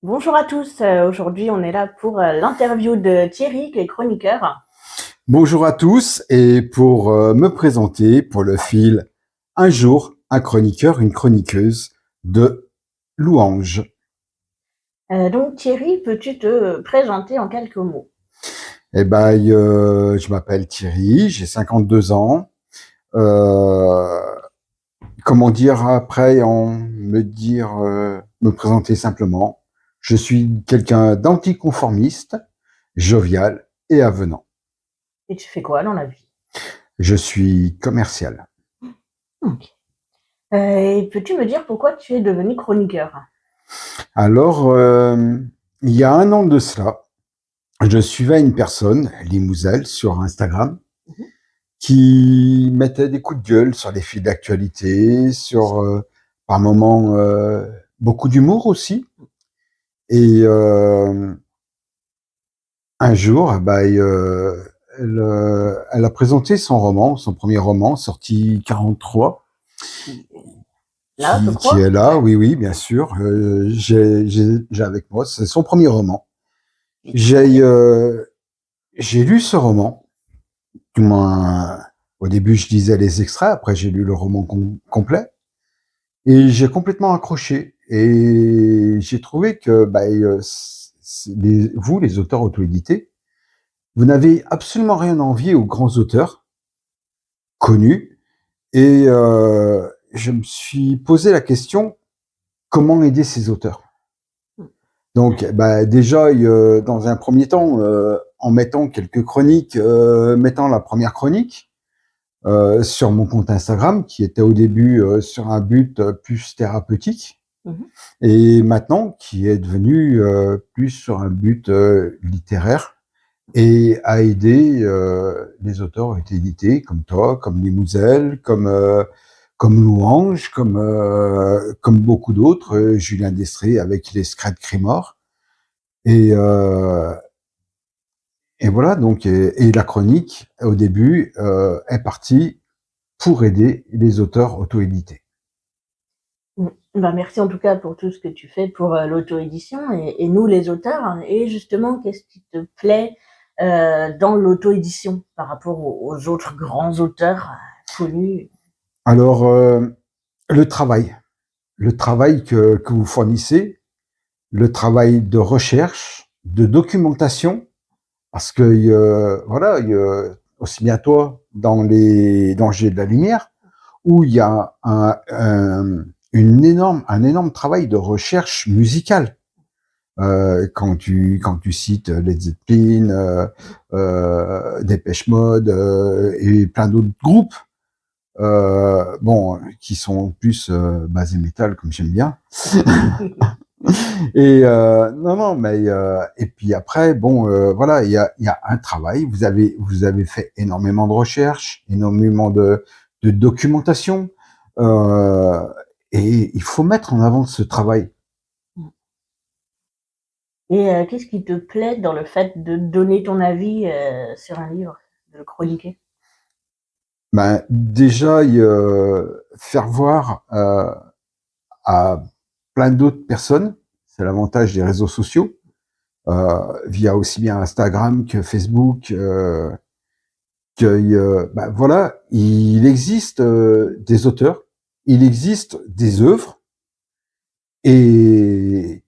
Bonjour à tous, aujourd'hui on est là pour l'interview de Thierry qui est chroniqueur. Bonjour à tous et pour me présenter pour le fil un jour un chroniqueur, une chroniqueuse de louanges. Donc Thierry, peux-tu te présenter en quelques mots? Je m'appelle Thierry, j'ai 52 ans. Euh, Comment dire après me présenter simplement. Je suis quelqu'un d'anticonformiste, jovial et avenant. Et tu fais quoi dans la vie? Je suis commercial. Ok. Et peux-tu me dire pourquoi tu es devenu chroniqueur? Alors, il y a un an de cela, je suivais une personne, Limouzel, sur Instagram, Mhm. qui mettait des coups de gueule sur les fils d'actualité, par moments, beaucoup d'humour aussi. Et un jour, elle a présenté son roman, son premier roman, sorti 43, Qui est là, je qui crois. est là, Ouais. oui, oui, bien sûr. J'ai avec moi, c'est son premier roman. Ok. J'ai euh, j'ai lu ce roman. Du moins, au début, je lisais les extraits, après j'ai lu le roman complet, et j'ai complètement accroché. Et j'ai trouvé que vous, les auteurs auto-édités, vous n'avez absolument rien à envier aux grands auteurs connus. Et je me suis posé la question, comment aider ces auteurs? Donc, déjà, dans un premier temps, en mettant quelques chroniques, mettant la première chronique, sur mon compte Instagram, qui était au début sur un but plus thérapeutique, Mhm. et maintenant qui est devenu plus sur un but littéraire, et à aider les auteurs édités comme toi, comme Limouzel, comme Louange, comme beaucoup d'autres, Julien Destré avec les Screds Crimor. Et, et voilà, donc, et la chronique, au début, est partie pour aider les auteurs auto-édités. Bah, merci en tout cas pour tout ce que tu fais pour l'auto-édition et nous les auteurs. Hein. Et justement, qu'est-ce qui te plaît dans l'auto-édition par rapport aux autres grands auteurs connus? Alors, le travail. Le travail que vous fournissez, le travail de recherche, de documentation, parce que voilà, aussi bien toi dans les dangers de la lumière, où il y a un énorme travail de recherche musicale. Quand tu cites Led Zeppelin, Depeche Mode et plein d'autres groupes, qui sont plus basés métal comme j'aime bien. Et non, non, mais et puis après, voilà, il y a un travail. Vous avez fait énormément de recherches, énormément de documentation, euh, et il faut mettre en avant ce travail. Et qu'est-ce qui te plaît dans le fait de donner ton avis sur un livre, de le chroniquer? Ben, déjà, faire voir à plein d'autres personnes, c'est l'avantage des réseaux sociaux, via aussi bien Instagram que Facebook, voilà, il existe des auteurs, il existe des œuvres et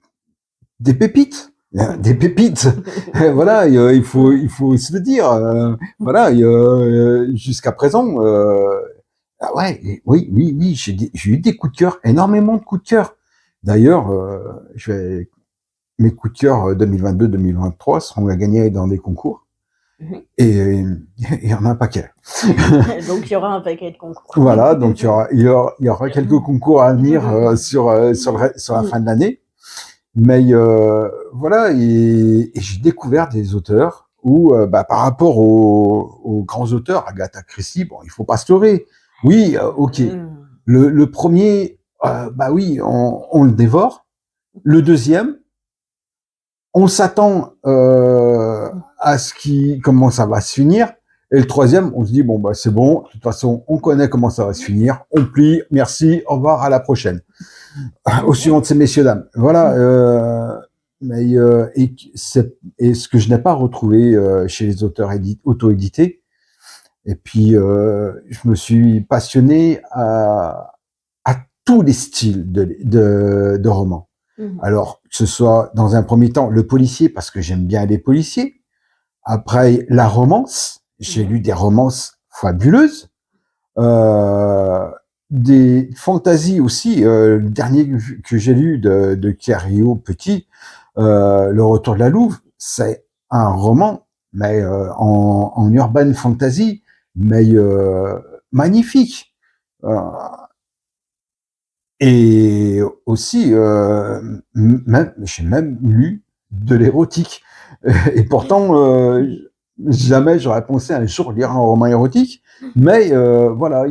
des pépites. Des pépites, voilà, il faut se le dire. Voilà, jusqu'à présent, ah ouais, oui, oui, oui, j'ai eu des coups de cœur, énormément de coups de cœur. D'ailleurs, mes coups de cœur 2022-2023 seront à gagner dans des concours. Et il y en a un paquet. Donc il y aura un paquet de concours. Voilà, donc il y aura quelques concours à venir sur la fin de l'année. Mais voilà, et j'ai découvert des auteurs où, par rapport aux grands auteurs, Agatha Christie, bon, il faut pas se leurrer. Oui, ok. Le premier, bah oui, on le dévore. Le deuxième, on s'attend à comment ça va se finir. Et le troisième, on se dit, bon, bah, c'est bon, de toute façon, on connaît comment ça va se finir. On plie, merci, au revoir, à la prochaine. Au suivant de ces messieurs, dames. Voilà. et ce que je n'ai pas retrouvé chez les auteurs auto-édités. Et puis, je me suis passionné à tous les styles de romans. Mmh. Alors, que ce soit dans un premier temps le policier, parce que j'aime bien les policiers. Après, la romance. J'ai Mmh. lu des romances fabuleuses. Euh, des fantasies aussi. Le dernier que j'ai lu de Thierry Petit, Le Retour de la Louve, c'est un roman, mais en urban fantasy, mais magnifique. Euh, et aussi, j'ai même lu de l'érotique. Et pourtant, jamais j'aurais pensé un jour lire un roman érotique. Mais voilà,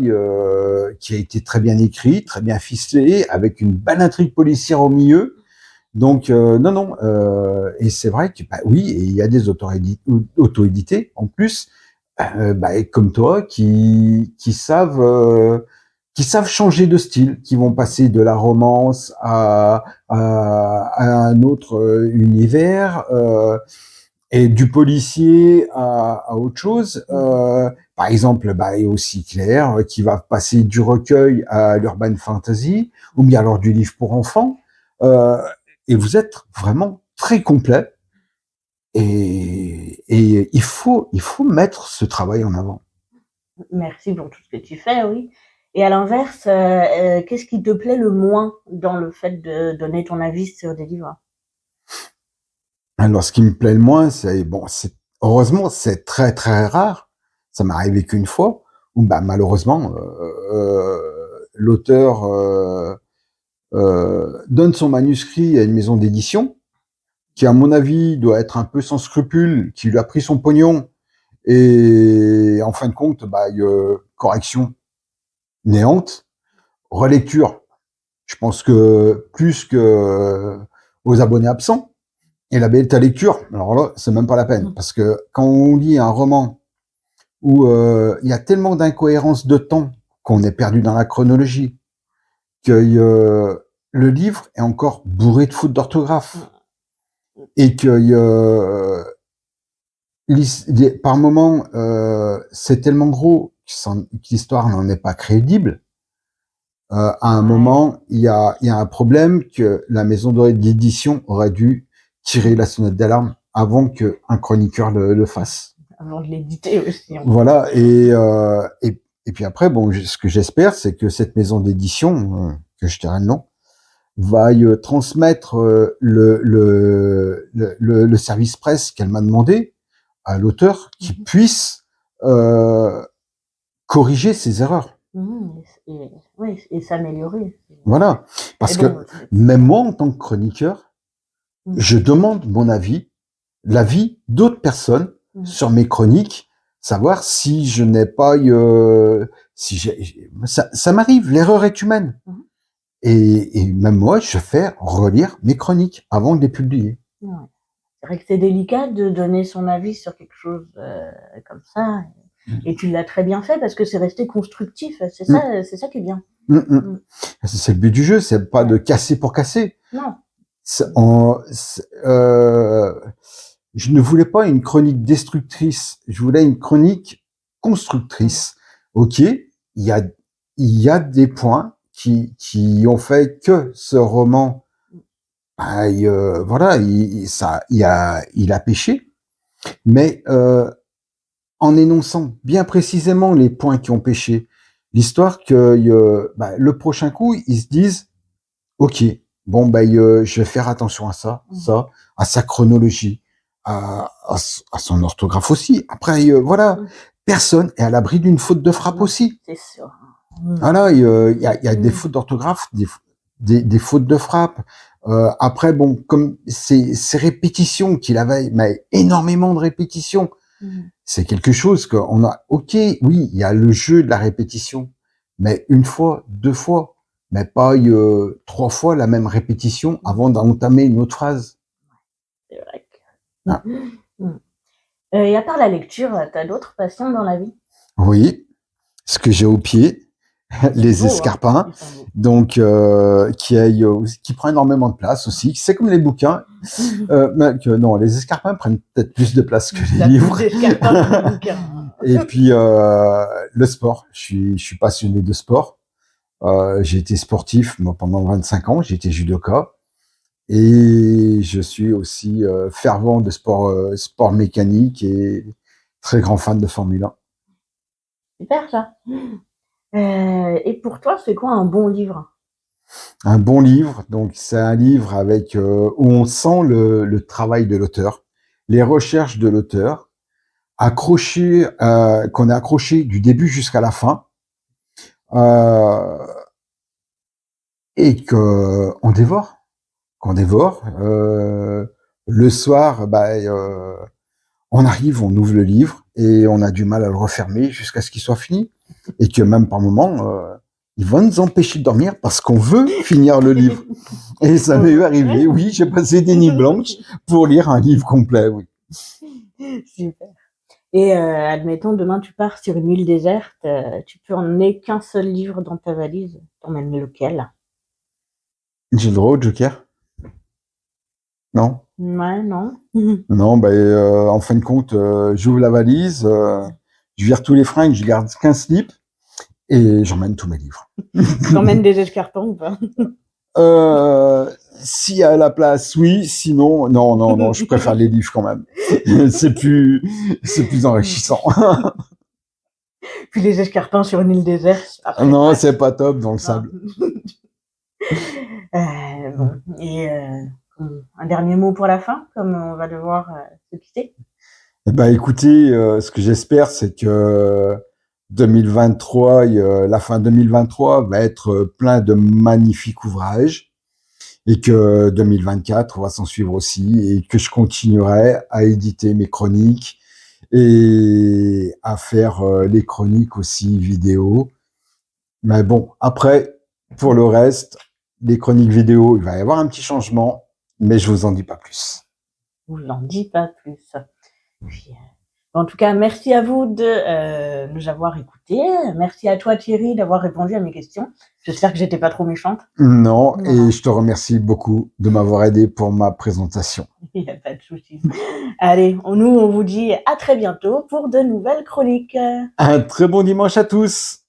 qui a été très bien écrit, très bien ficelé, avec une belle intrigue policière au milieu. Donc non, non. Et c'est vrai que bah, oui, et il y a des auteurs auto-édités en plus, bah, comme toi, qui savent changer de style, qui vont passer de la romance à un autre univers, et du policier à autre chose. Par exemple, bah, il y a aussi Claire qui va passer du recueil à l'urban fantasy, ou bien alors du livre pour enfants. Euh, et vous êtes vraiment très complet. Et il faut mettre ce travail en avant. Merci pour tout ce que tu fais, oui. Et à l'inverse, qu'est-ce qui te plaît le moins dans le fait de donner ton avis sur des livres? Alors, ce qui me plaît le moins, c'est bon, heureusement, c'est très très rare. Ça m'est arrivé qu'une fois où, bah, malheureusement, l'auteur donne son manuscrit à une maison d'édition qui, à mon avis, doit être un peu sans scrupule, qui lui a pris son pognon et, en fin de compte, bah, correction néante, relecture. Je pense que plus que aux abonnés absents. Et la bêta lecture, alors là, c'est même pas la peine. Parce que quand on lit un roman où il y a tellement d'incohérences de temps qu'on est perdu dans la chronologie, que le livre est encore bourré de fautes d'orthographe. Et que par moment, c'est tellement gros que l'histoire n'en est pas crédible. À un moment, il y a un problème que la maison d'édition aurait dû tirer la sonnette d'alarme avant qu'un chroniqueur le fasse. Avant de l'éditer aussi. Voilà, et puis après, bon, ce que j'espère, c'est que cette maison d'édition, que je dirais le nom, va transmettre le service presse qu'elle m'a demandé à l'auteur, qui puisse corriger ses erreurs. Et, oui, et s'améliorer. Voilà, parce que même moi, en tant que chroniqueur, je demande mon avis, l'avis d'autres personnes sur mes chroniques, savoir si je n'ai pas, ça m'arrive, l'erreur est humaine. Et même moi, je fais relire mes chroniques avant de les publier. Ouais. C'est vrai que c'est délicat de donner son avis sur quelque chose comme ça. Et tu l'as très bien fait parce que c'est resté constructif. C'est ça qui est bien. C'est le but du jeu, c'est pas de casser pour casser. Non. Je ne voulais pas une chronique destructrice, je voulais une chronique constructrice. Ok, il y a des points qui ont fait que ce roman, bah, voilà, il a péché, mais en énonçant bien précisément les points qui ont péché, l'histoire que bah, le prochain coup, ils se disent, ok, bon, bah, je vais faire attention à ça, à sa chronologie, à son orthographe aussi. Après, voilà, personne est à l'abri d'une faute de frappe aussi. C'est sûr. Voilà, il y a des fautes d'orthographe, des fautes de frappe. Après, bon, comme ces répétitions qu'il avait, mais énormément de répétitions, c'est quelque chose qu'on a. Ok, oui, il y a le jeu de la répétition, mais une fois, deux fois, mais pas 3 fois la même répétition avant d'entamer une autre phrase. C'est vrai. Et à part la lecture, t'as d'autres passions dans la vie? Oui, ce que j'ai au pied, Les Beau, hein, escarpins, ils sont beaux. donc qui prend énormément de place aussi. C'est comme les bouquins. Non, les escarpins prennent peut-être plus de place que les T'as plus livres. d'escarpins que de bouquins. Hein. Et puis le sport. Je suis passionné de sport. J'ai été sportif moi, pendant 25 ans. J'ai été judoka. Et je suis aussi fervent de sport mécanique et très grand fan de Formule 1. Super ça. Et pour toi, c'est quoi un bon livre? Un bon livre, donc c'est un livre avec où on sent le travail de l'auteur, les recherches de l'auteur, accroché, qu'on est accroché du début jusqu'à la fin, euh, et que qu'on dévore. Le soir, on arrive, on ouvre le livre et on a du mal à le refermer jusqu'à ce qu'il soit fini, et que même par moment, il va nous empêcher de dormir parce qu'on veut finir le livre. Et ça m'est arrivé, oui, j'ai passé des nuits blanches pour lire un livre complet, oui. Super. Et admettons, demain tu pars sur une île déserte, tu peux emmener qu'un seul livre dans ta valise. T'emmènes lequel? J'ai le droit au Joker? Non? Ouais, non. Non, en fin de compte, j'ouvre la valise, je vire tous les fringues, je garde qu'un slip et j'emmène tous mes livres. T'emmènes des escarpins ou pas? S'il y a la place, oui. Sinon, non, je préfère les livres quand même. c'est plus enrichissant. Puis les escarpins sur une île déserte, après. Non, c'est pas top dans le sable. Bon. Et un dernier mot pour la fin, comme on va devoir se quitter. Écoutez, ce que j'espère, c'est que 2023, la fin 2023 va être plein de magnifiques ouvrages et que 2024 va s'en suivre aussi et que je continuerai à éditer mes chroniques et à faire les chroniques aussi vidéo. Mais bon, après, pour le reste, les chroniques vidéo, il va y avoir un petit changement, mais je vous en dis pas plus. Je vous en dis pas plus. Puis, en tout cas, merci à vous de nous avoir écoutés. Merci à toi Thierry d'avoir répondu à mes questions. J'espère que j'étais pas trop méchante. Non, voilà. Et je te remercie beaucoup de m'avoir aidé pour ma présentation. Il n'y a pas de souci. Allez, on vous dit à très bientôt pour de nouvelles chroniques. Un très bon dimanche à tous.